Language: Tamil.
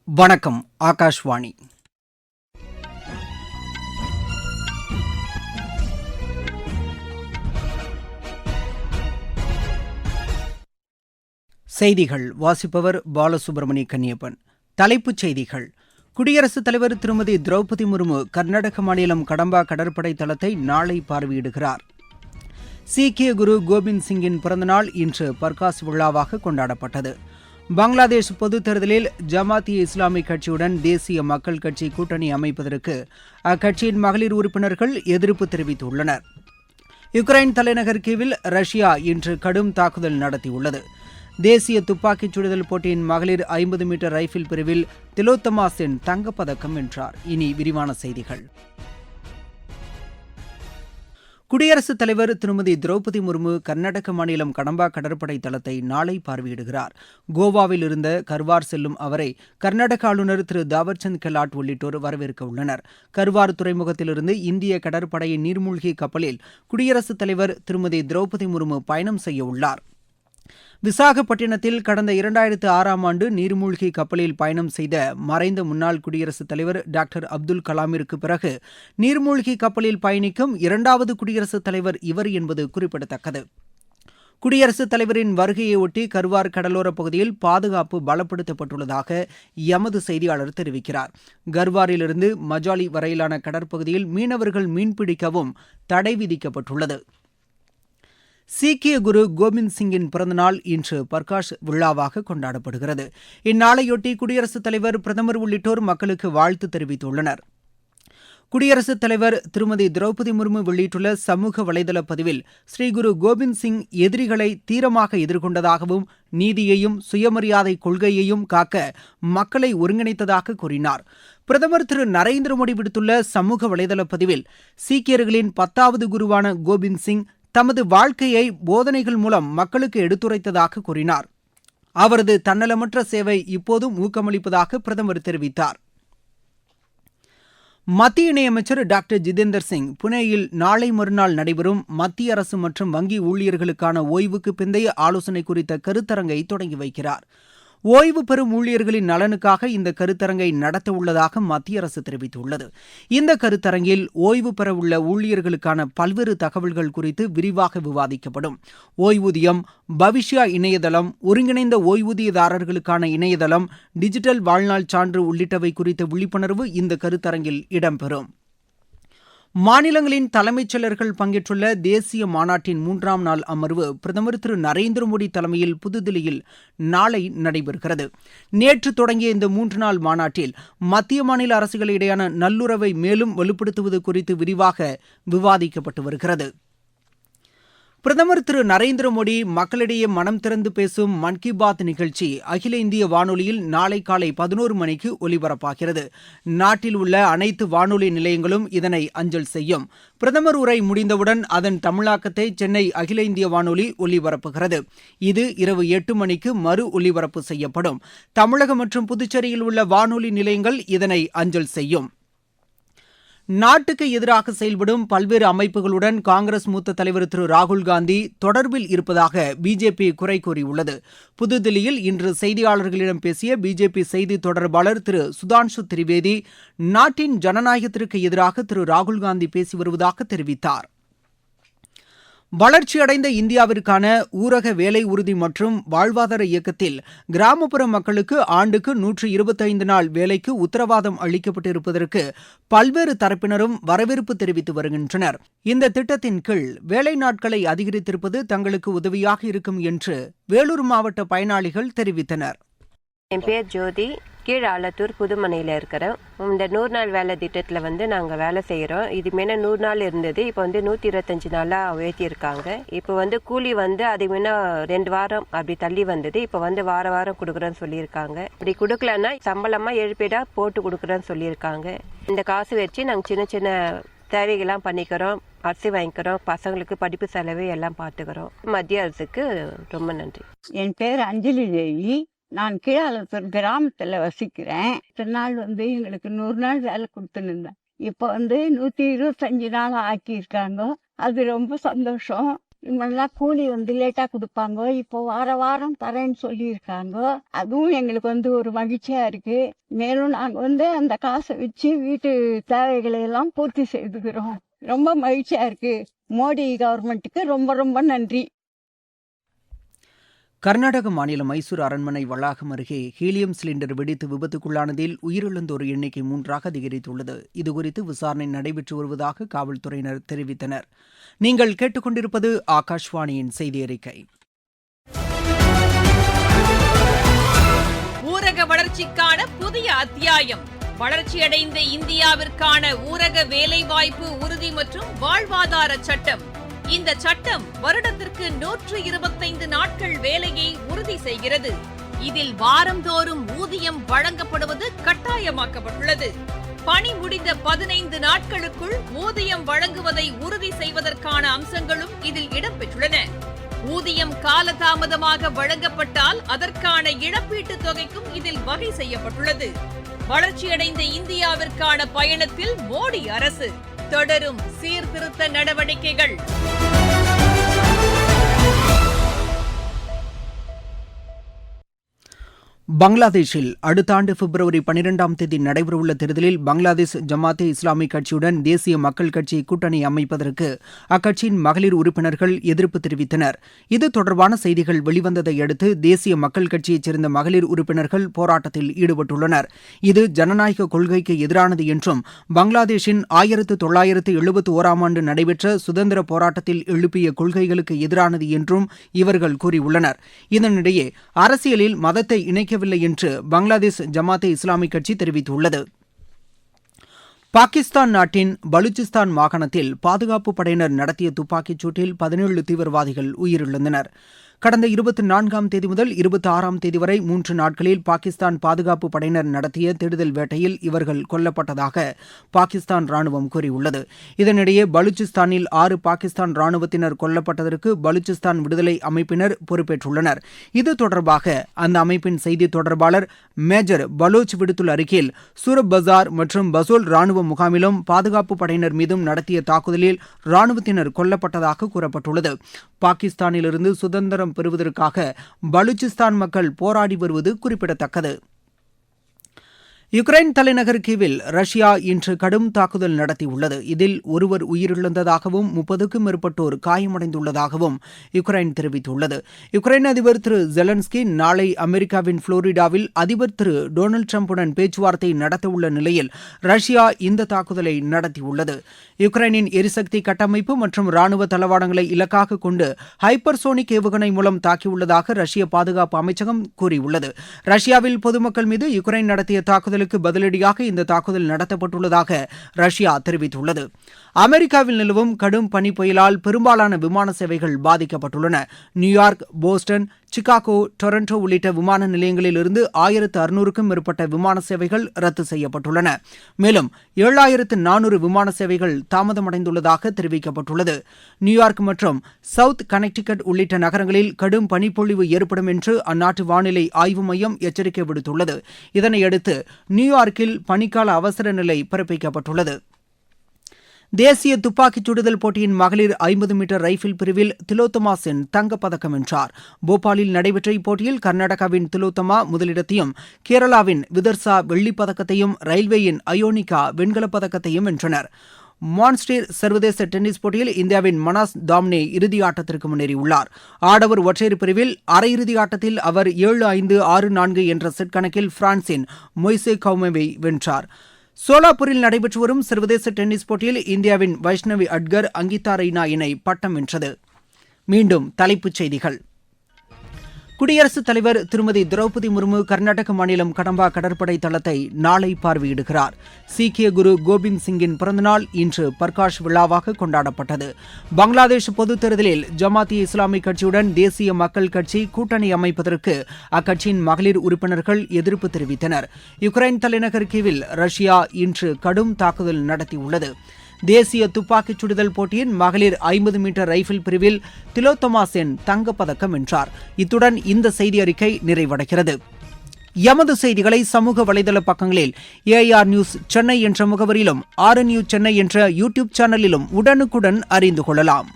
வணக்கம். ஆகாஷ்வாணி. செய்திகள் வாசிப்பவர் பாலசுப்ரமணிய கன்னியப்பன். தலைப்புச் செய்திகள். குடியரசுத் தலைவர் திருமதி திரௌபதி முர்மு கர்நாடக மாநிலம் கடம்பா கடற்படை தளத்தை நாளை பார்வையிடுகிறார். சீக்கிய குரு கோபிந்த் சிங்கின் பிறந்தநாள் இன்று பர்காஸ் விழாவாக கொண்டாடப்பட்டது. பங்களாதேஷ் பொதுத் தேர்தலில் ஜமாத் இஸ்லாமிக் கட்சியுடன் தேசிய மக்கள் கட்சி கூட்டணி அமைப்பதற்கு அக்கட்சியின் மகளிர் உறுப்பினர்கள் எதிர்ப்பு தெரிவித்துள்ளனர். யுக்ரைன் தலைநகர் கீவில் ரஷ்யா இன்று கடும் தாக்குதல் நடத்தியுள்ளது. தேசிய துப்பாக்கிச் சுடுதல் போட்டியின் மகளிர் 50 மீட்டர் ரைபிள் பிரிவில் திலோத்தமா சென் தங்கப்பதக்கம் வென்றார். இனி விரிவான செய்திகள். குடியரசுத் தலைவர் திருமதி திரௌபதி முர்மு கர்நாடக மாநிலம் கடம்பா கடற்படை தளத்தை நாளை பார்வையிடுகிறார். கோவாவில் இருந்த கர்வார் செல்லும் அவரை கர்நாடக ஆளுநர் திரு தாவர்சந்த் கெலாட் உள்ளிட்டோர் வரவேற்க உள்ளனர். கர்வார் துறைமுகத்திலிருந்து இந்திய கடற்படையின் நீர்மூழ்கி கப்பலில் குடியரசுத் தலைவர் திருமதி திரௌபதி முர்மு பயணம் செய்ய உள்ளார். விசாகப்பட்டினத்தில் கடந்த 2006ஆம் ஆண்டு நீர்மூழ்கி கப்பலில் பயணம் செய்த மறைந்த முன்னாள் குடியரசுத் தலைவர் டாக்டர் அப்துல் கலாமிற்கு பிறகு நீர்மூழ்கி கப்பலில் பயணிக்கும் இரண்டாவது குடியரசுத் தலைவர் இவர் என்பது குறிப்பிடத்தக்கது. குடியரசுத் தலைவரின் வருகையொட்டி கர்வார் கடலோரப் பகுதியில் பாதுகாப்பு பலப்படுத்தப்பட்டுள்ளதாக எமது செய்தியாளர் தெரிவிக்கிறார். கர்வாரிலிருந்து மஜாலி வரையிலான கடற்பகுதியில் மீனவர்கள் மீன்பிடிக்கவும் தடை விதிக்கப்பட்டுள்ளது. சீக்கிய குரு கோபிந்த் சிங்கின் பிறந்தநாள் இன்று பர்காஷ் விழாவாக கொண்டாடப்படுகிறது. இந்நாளையொட்டி குடியரசுத் தலைவர், பிரதமர் உள்ளிட்டோர் மக்களுக்கு வாழ்த்து தெரிவித்துள்ளனர். குடியரசுத் தலைவர் திருமதி திரௌபதி முர்மு வெளியிட்டுள்ள சமூக வலைதள பதிவில் ஸ்ரீகுரு கோபிந்த் சிங் எதிரிகளை தீரமாக எதிர்கொண்டதாகவும் நீதியையும் சுயமரியாதை கொள்கையையும் காக்க மக்களை ஒருங்கிணைத்ததாக கூறினார். பிரதமர் திரு நரேந்திர மோடி விடுத்துள்ள சமூக வலைதள பதிவில் சீக்கியர்களின் 10வது குருவான கோபிந்த் சிங் தமது வாழ்க்கையை போதனைகள் மூலம் மக்களுக்கு எடுத்துரைத்ததாக கூறினார். அவரது தன்னலமற்ற சேவை இப்போதும் ஊக்கமளிப்பதாக பிரதமர் தெரிவித்தார். மத்திய இணையமைச்சர் டாக்டர் ஜிதேந்தர் சிங் புனேயில் நாளை மறுநாள் நடைபெறும் மத்திய அரசு மற்றும் வங்கி ஊழியர்களுக்கான ஓய்வுக்கு பிந்தைய ஆலோசனை குறித்த கருத்தரங்கை தொடங்கி வைக்கிறார். ஓய்வு பெறும் ஊழியர்களின் நலனுக்காக இந்த கருத்தரங்கை நடத்த உள்ளதாக மத்திய அரசு தெரிவித்துள்ளது. இந்த கருத்தரங்கில் ஓய்வு பெறவுள்ள ஊழியர்களுக்கான பல்வேறு தகவல்கள் குறித்து விரிவாக விவாதிக்கப்படும். ஓய்வூதியம், பவிஷ்யா இணையதளம், ஒருங்கிணைந்த ஓய்வூதியதாரர்களுக்கான இணையதளம், டிஜிட்டல் வாழ்நாள் சான்று உள்ளிட்டவை குறித்த விழிப்புணர்வு இந்த கருத்தரங்கில் இடம்பெறும். மாநிலங்களின் தலைமைச் செயலர்கள் பங்கேற்றுள்ள தேசிய மாநாட்டின் 3ஆம் நாள் அமர்வு பிரதமர் திரு நரேந்திர மோடி தலைமையில் புதுதில்லியில் நாளை நடைபெறுகிறது. நேற்று தொடங்கிய இந்த 3 நாள் மாநாட்டில் மத்திய மாநில அரசுகளிடையான நல்லுறவை மேலும் வலுப்படுத்துவது குறித்து விரிவாக விவாதிக்கப்பட்டு வருகிறது. பிரதமர் திரு நரேந்திர மோடி மக்களிடையே மனம் திறந்து பேசும் மன் கி பாத் நிகழ்ச்சி அகில இந்திய வானொலியில் நாளை காலை 11 மணிக்கு ஒலிபரப்பாகிறது. நாட்டில் உள்ள அனைத்து வானொலி நிலையங்களும் இதனை அஞ்சல் செய்யும். பிரதமர் உரை முடிந்தவுடன் அதன் தமிழாக்கத்தை சென்னை அகில இந்திய வானொலி ஒலிபரப்புகிறது. இது இரவு 8 மணிக்கு மறு ஒலிபரப்பு செய்யப்படும். தமிழகம் மற்றும் புதுச்சேரியில் உள்ள வானொலி நிலையங்கள் இதனை அஞ்சல் செய்யும். நாட்டுக்கு எதிராக செயல்படும் பல்வேறு அமைப்புகளுடன் காங்கிரஸ் மூத்த தலைவர் திரு ராகுல்காந்தி தொடர்பில் இருப்பதாக பிஜேபி குறை கூறியுள்ளது. புதுதில்லியில் இன்று செய்தியாளர்களிடம் பேசிய பிஜேபி செய்தி தொடர்பாளர் திரு சுதான்ஷு திரிவேதி நாட்டின் ஜனநாயகத்திற்கு எதிராக திரு ராகுல்காந்தி பேசி வருவதாக தெரிவித்தார். வளர்ச்சியடைந்த இந்தியாவிற்கான ஊரக வேலை உறுதி மற்றும் வாழ்வாதார இயக்கத்தில் கிராமப்புற மக்களுக்கு ஆண்டுக்கு 125 நாள் வேலைக்கு உத்தரவாதம் அளிக்கப்பட்டிருப்பதற்கு பல்வேறு தரப்பினரும் வரவேற்பு தெரிவித்து வருகின்றனர். இந்த திட்டத்தின் கீழ் வேலை நாட்களை அதிகரித்திருப்பது தங்களுக்கு உதவியாக இருக்கும் என்று வேலூர் மாவட்ட பயனாளிகள் தெரிவித்தனர். என் பேர் ஜோதி, கீழ் ஆலத்தூர் புதுமனையில் இருக்கிறோம். இந்த 100 நாள் வேலை திட்டத்தில் நாங்கள் வேலை செய்கிறோம். இது முன்ன 100 நாள் இருந்தது, இப்போ 125 நாளாக உயர்த்தியிருக்காங்க. இப்போ கூலி அது முன்ன 2 வாரம் அப்படி தள்ளி வந்தது. இப்போ வார வாரம் கொடுக்குறேன்னு சொல்லியிருக்காங்க. இப்படி கொடுக்கலன்னா சம்பளமாக 7 பேடா போட்டு கொடுக்குறேன்னு சொல்லியிருக்காங்க. இந்த காசு வச்சு நாங்கள் சின்ன சின்ன தேவைகள்லாம் பண்ணிக்கிறோம், அரிசி வாங்கிக்கிறோம், பசங்களுக்கு படிப்பு செலவு எல்லாம் பார்த்துக்கிறோம். மத்திய அரசுக்கு ரொம்ப நன்றி. என் பேர் அஞ்சலி தேவி. நான் கீழாலத்தூர் கிராமத்தில் வசிக்கிறேன். இத்தனை நாள் எங்களுக்கு 100 நாள் வேலை கொடுத்துருந்தேன். இப்போ 125 நாள் ஆக்கியிருக்காங்க. அது ரொம்ப சந்தோஷம். இவங்கெல்லாம் கூலி வந்து லேட்டா கொடுப்பாங்க. இப்போ வாரம் தரேன்னு சொல்லியிருக்காங்க. அதுவும் எங்களுக்கு ஒரு மகிழ்ச்சியா இருக்கு. மேலும் நாங்க அந்த காசை வச்சு வீட்டு தேவைகளை எல்லாம் பூர்த்தி செய்துக்கிறோம். ரொம்ப மகிழ்ச்சியா இருக்கு. மோடி கவர்மெண்ட்டுக்கு ரொம்ப ரொம்ப நன்றி. கர்நாடக மாநிலம் மைசூர் அரண்மனை வளாகம் அருகே ஹீலியம் சிலிண்டர் வெடித்து விபத்துக்குள்ளானதில் உயிரிழந்தோர் எண்ணிக்கை 3ஆக அதிகரித்துள்ளது. இதுகுறித்து விசாரணை நடைபெற்று வருவதாக காவல்துறையினர் தெரிவித்தனர். நீங்கள் கேட்டுக்கொண்டிருப்பது ஆகாஷ்வாணியின் செய்தி அறிக்கை. ஊரக வளர்ச்சிக்கான புதிய அத்தியாயம். வளர்ச்சியடைந்த இந்தியாவிற்கான ஊரக வேலைவாய்ப்பு உறுதி மற்றும் வாழ்வாதார சட்டம். இந்த சட்டம் வருடத்திற்கு 125 நாட்கள் வேலையை உறுதி செய்கிறது. இதில் வாரந்தோறும் ஊதியம் வழங்கப்படுவது கட்டாயமாக்கப்பட்டுள்ளது. பணி முடிந்த 15 நாட்களுக்குள் ஊதியம் வழங்குவதை உறுதி செய்வதற்கான அம்சங்களும் இதில் இடம்பெற்றுள்ளன. ஊதியம் காலதாமதமாக வழங்கப்பட்டால் அதற்கான இழப்பீட்டுத் தொகைக்கும் இதில் வகை செய்யப்பட்டுள்ளது. வளர்ச்சியடைந்த இந்தியாவிற்கான பயணத்தில் மோடி அரசு தொடரும் சீர்திருத்த நடவடிக்கைகள். பங்களாதேஷில் அடுத்த ஆண்டு பிப்ரவரி 12ஆம் தேதி நடைபெறவுள்ள தேர்தலில் பங்களாதேஷ் ஜமாத்தே இஸ்லாமி கட்சியுடன் தேசிய மக்கள் கட்சி கூட்டணி அமைப்பதற்கு அக்கட்சியின் மகளிர் உறுப்பினர்கள் எதிர்ப்பு தெரிவித்தனர். இது தொடர்பான செய்திகள் வெளிவந்ததை அடுத்து தேசிய மக்கள் கட்சியைச் சேர்ந்த மகளிர் உறுப்பினர்கள் போராட்டத்தில் ஈடுபட்டுள்ளனர். இது ஜனநாயக கொள்கைக்கு எதிரானது என்றும் பங்களாதேஷின் 1971ஆம் ஆண்டு நடைபெற்ற சுதந்திர போராட்டத்தில் எழுப்பிய கொள்கைகளுக்கு எதிரானது என்றும் இவர்கள் கூறியுள்ளனர். இதனிடையே அரசியலில் மதத்தை இணைக்க என்று பங்களாதேஷ் ஜமாத்தே இஸ்லாமி கட்சி தெரிவித்துள்ளது. பாகிஸ்தான் நாட்டின் பலூச்சிஸ்தான் மாகாணத்தில் பாதுகாப்பு படையினர் நடத்திய துப்பாக்கிச் சூட்டில் 17 தீவிரவாதிகள் உயிரிழந்தனர். கடந்த 24ஆம் தேதி முதல் 26ஆம் தேதி வரை 3 நாட்களில் பாகிஸ்தான் பாதுகாப்பு படையினர் நடத்திய தேடுதல் வேட்டையில் இவர்கள் கொல்லப்பட்டதாக பாகிஸ்தான் ராணுவம் கூறியுள்ளது. இதனிடையே பலூச்சிஸ்தானில் 6 பாகிஸ்தான் ராணுவத்தினர் கொல்லப்பட்டதற்கு பலூச்சிஸ்தான் விடுதலை அமைப்பினர் பொறுப்பேற்றுள்ளனர். இது தொடர்பாக அந்த அமைப்பின் செய்தி தொடர்பாளர் மேஜர் பலோச் விடுத்துள்ள அறிக்கையில் சூரப் பசார் மற்றும் பசோல் ராணுவ முகாமிலும் பாதுகாப்பு படையினர் மீதும் நடத்திய தாக்குதலில் ராணுவத்தினர் கொல்லப்பட்டதாக கூறப்பட்டுள்ளது. பாகிஸ்தானிலிருந்து சுதந்திரம் பெறுவதற்காக பலூச்சிஸ்தான் மக்கள் போராடி வருவது குறிப்பிடத்தக்கது. யுக்ரைன் தலைநகர் கீவில் ரஷ்யா இன்று கடும் தாக்குதல் நடத்தியுள்ளது. இதில் ஒருவர் உயிரிழந்ததாகவும் 30க்கும் மேற்பட்டோர் காயமடைந்துள்ளதாகவும் யுக்ரைன் தெரிவித்துள்ளது. யுக்ரைன் அதிபர் திரு ஜெலன்ஸ்கி நாளை அமெரிக்காவின் புளோரிடாவில் அதிபர் திரு டொனால்டு டிரம்புடன் பேச்சுவார்த்தை நடத்தவுள்ள நிலையில் ரஷ்யா இந்த தாக்குதலை நடத்தியுள்ளது. யுக்ரைனின் எரிசக்தி கட்டமைப்பு மற்றும் ராணுவ தளவாடங்களை இலக்காக கொண்டு ஹைப்பர்சோனிக் ஏவுகணை மூலம் தாக்கியுள்ளதாக ரஷ்ய பாதுகாப்பு அமைச்சகம் கூறியுள்ளது. ரஷ்யாவில் பொதுமக்கள் மீது யுக்ரைன் நடத்திய தாக்குதலுக்கு பதிலடியாக இந்த தாக்குதல் நடத்தப்பட்டுள்ளதாக ரஷ்யா தெரிவித்துள்ளது. அமெரிக்காவில் நிலவும் கடும் பனி புயலால் பெரும்பாலான விமான சேவைகள் பாதிக்கப்பட்டுள்ளன. நியூயார்க், போஸ்டன், சிகாகோ, டொரண்டோ உள்ளிட்ட விமான நிலையங்களில் இருந்து 1600க்கும் மேற்பட்ட விமான சேவைகள் ரத்து செய்யப்பட்டுள்ளன. மேலும் 7400 விமான சேவைகள் தாமதமடைந்துள்ளதாக தெரிவிக்கப்பட்டுள்ளது. நியூயார்க் மற்றும் சவுத் கனெக்டிகட் உள்ளிட்ட நகரங்களில் கடும் பனிப்பொழிவு ஏற்படும் என்று அந்நாட்டு வானிலை ஆய்வு மையம் எச்சரிக்கை விடுத்துள்ளது. இதனையடுத்து நியூயார்க்கில் பனிக்கால அவசர நிலை பிறப்பிக்கப்பட்டுள்ளது. தேசிய துப்பாக்கிச் சுடுதல் போட்டியின் மகளிர் 50 மீட்டர் ரைபிள் பிரிவில் திலோத்தமா சென் தங்கப்பதக்கம் வென்றார். போபாலில் நடைபெற்ற இப்போட்டியில் கர்நாடகாவின் திலோத்தமா முதலிடத்தையும் கேரளாவின் விதர்சா வெள்ளிப்பதக்கத்தையும் ரயில்வேயின் அயோனிகா வெண்கலப் பதக்கத்தையும் வென்றனர். மான்ஸ்டர் சர்வதேச டென்னிஸ் போட்டியில் இந்தியாவின் மனாஸ் தாம்னே இறுதி ஆட்டத்திற்கு முன்னேறியுள்ளார். ஆடவர் ஒற்றையர் பிரிவில் அரையிறுதி ஆட்டத்தில் அவர் 7-5, 6-4 என்ற செட் கணக்கில் பிரான்சின் மொய்சே கௌமேவை வென்றார். சோலாப்பூரில் நடைபெற்று வரும் சர்வதேச டென்னிஸ் போட்டியில் இந்தியாவின் வைஷ்ணவி அட்கர், அங்கிதா ரெய்னா இணை பட்டம் வென்றது. மீண்டும் தலைப்புச் செய்திகள். குடியரசுத் தலைவர் திருமதி திரௌபதி முர்மு கர்நாடக மாநிலம் கடம்பா கடற்படை தளத்தை நாளை பார்வையிடுகிறார். சீக்கிய குரு கோபிந்த் சிங்கின் பிறந்தநாள் இன்று பர்காஷ் விழாவாக கொண்டாடப்பட்டது. பங்களாதேஷ் பொதுத் தேர்தலில் ஜமாத் இஸ்லாமி கட்சியுடன் தேசிய மக்கள் கட்சி கூட்டணி அமைப்பதற்கு அக்கட்சியின் மகளிர் உறுப்பினர்கள் எதிர்ப்பு தெரிவித்தனர். யுக்ரைன் தலைநகர் கீவில் ரஷ்யா இன்று கடும் தாக்குதல் நடத்தியுள்ளது. தேசிய துப்பாக்கிச் சுடுதல் போட்டியின் மகளிர் 50 மீட்டர் ரைபிள் பிரிவில் திலோத்தமா சென் தங்கப்பதக்கம் வென்றார். இத்துடன் இந்த செய்தி அறிக்கை நிறைவடைகிறது. எமது செய்திகளை சமூக வலைதள பக்கங்களில் AR நியூஸ் சென்னை என்ற முகவரியிலும் RNU சென்னை என்ற யூடியூப் சேனலிலும் உடனுக்குடன் அறிந்து கொள்ளலாம்.